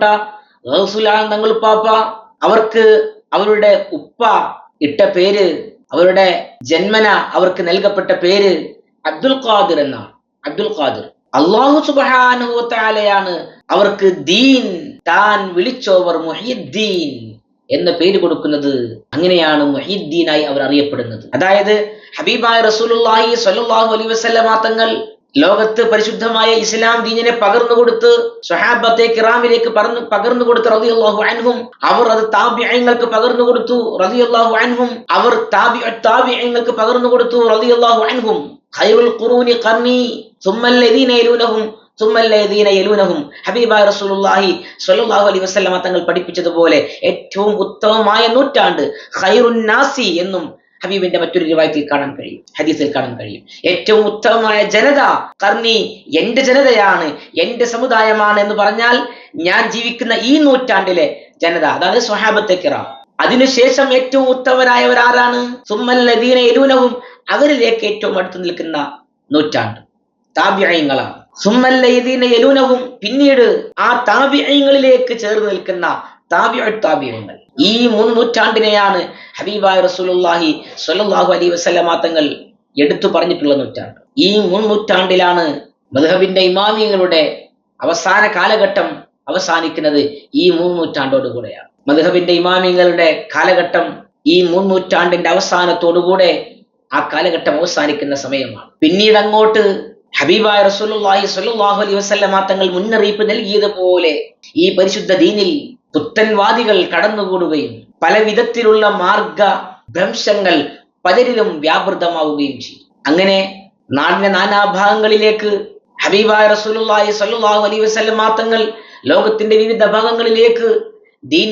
ബഹുമാനപ്പെട്ട ഗൗസുൽ തങ്ങൾ ഉപ്പാപ്പ അവർക്ക് അവരുടെ ഉപ്പ ഇട്ട പേര്, അവരുടെ ജന്മന അവർക്ക് നൽകപ്പെട്ട പേര് അബ്ദുൽ ഖാദിർ എന്നാണ്. അബ്ദുൽ ഖാദിർ. അല്ലാഹു സുബ്ഹാനഹു വ തആലയാണ് അവർക്ക് ദീൻ താൻ വിളിച്ചോവർ മുഹീദ്ദീൻ എന്ന പേര് കൊടുക്കുന്നത്. അങ്ങനെയാണ് മുഹീദ്ദീനായി അവർ അറിയപ്പെടുന്നത്. അതായത് ഹബീബായ റസൂലുള്ളാഹി സ്വല്ലല്ലാഹു അലൈഹി വസല്ലമ തങ്ങൾ ലോകത്ത് പരിശുദ്ധമായ ഇസ്ലാം ദീനിനെ പകർന്നു കൊടുത്ത് സ്വഹാബത്തെ കിറാമിലേക്ക് പകർന്നു കൊടുത്ത് റളിയല്ലാഹു അൻഹും, അവർ അത് താബിഈങ്ങൾക്ക് പകർന്നു കൊടുത്തു റളിയല്ലാഹു അൻഹും, അവർ താബിഈങ്ങൾക്ക് പകർന്നു കൊടുത്തു റളിയല്ലാഹു അൻഹും. ഖൈറുൽ ഖുറൂനി ഖർനി സുമ്മല്ലദീന യലൂനഹും സുമ്മല്ലദീന യലൂനഹും. ഹബീബായ റസൂലുള്ളാഹി സ്വല്ലല്ലാഹു അലൈഹി വസല്ലമ തങ്ങൾ പഠിപ്പിച്ചതുപോലെ ഏറ്റവും ഉത്തമമായ നൂറ്റാണ്ട് ഖൈറുൻ നാസി എന്നും ഹബീബിന്റെ മറ്റൊരു റിവായത്തിൽ കാണാൻ കഴിയും, ഹദീസിൽ കാണാൻ കഴിയും. ഏറ്റവും ഉത്തമമായ ജനത ഖർനി, എന്റെ ജനതയാണ്, എന്റെ സമുദായമാണ് എന്ന് പറഞ്ഞാൽ ഞാൻ ജീവിക്കുന്ന ഈ നൂറ്റാണ്ടിലെ ജനത, അതായത് സ്വഹാബത്തെ കിറാം. അതിനുശേഷം ഏറ്റവും ഉത്തമരായവർ ആരാണ്? സുമ്മല്ലദീന യലൂനഹും, അവരിലേക്ക് ഏറ്റവും അടുത്ത് നിൽക്കുന്ന നൂറ്റാണ്ട് താബിഈങ്ങളാണ്. സുമ്മല്ലദീന യലൂനഹും, പിന്നീട് ആ താബിഈങ്ങളിലേക്ക് ചേർന്ന് നിൽക്കുന്ന താബിഈങ്ങൾ. ഈ 3 നൂറ്റാണ്ടിനെയാണ് ഹബീബായ റസൂലുള്ളാഹി സ്വല്ലല്ലാഹു അലൈഹി വസല്ലമ തങ്ങൾ എടുത്തു പറഞ്ഞിട്ടുള്ള നൂറ്റാണ്ട്. ഈ 3 നൂറ്റാണ്ടിലാണ് മദ്ഹബിന്റെ ഇമാമിങ്ങളുടെ അവസാന കാലഘട്ടം അവസാനിക്കുന്നത്. ഈ 3 നൂറ്റാണ്ടോടുകൂടെയാണ് മദ്ഹബിന്റെ ഇമാമിങ്ങളുടെ കാലഘട്ടം. ഈ 3 നൂറ്റാണ്ടിന്റെ അവസാനത്തോടുകൂടെ ആ കാലഘട്ടം അവസാനിക്കുന്ന സമയമാണ്. പിന്നീട് അങ്ങോട്ട് ഹബീബായ റസൂലുള്ളാഹി സ്വല്ലല്ലാഹു അലൈഹി വസല്ലമ തങ്ങൾ മുന്നറിയിപ്പ് നൽകിയതുപോലെ ഈ പരിശുദ്ധ ദീനിൽ പുത്തൻവാദികൾ കടന്നുകൂടുകയും പല വിധത്തിലുള്ള മാർഗഭ്രംശങ്ങൾ പലരിലും വ്യാപൃതമാവുകയും ചെയ്യും. അങ്ങനെ നാടിന്റെ നാനാഭാഗങ്ങളിലേക്ക് ഹബീബായ റസൂലുള്ളാഹി സ്വല്ലല്ലാഹു അലൈഹി വസല്ലമ തങ്ങൾ ലോകത്തിന്റെ വിവിധ ഭാഗങ്ങളിലേക്ക് ദീനി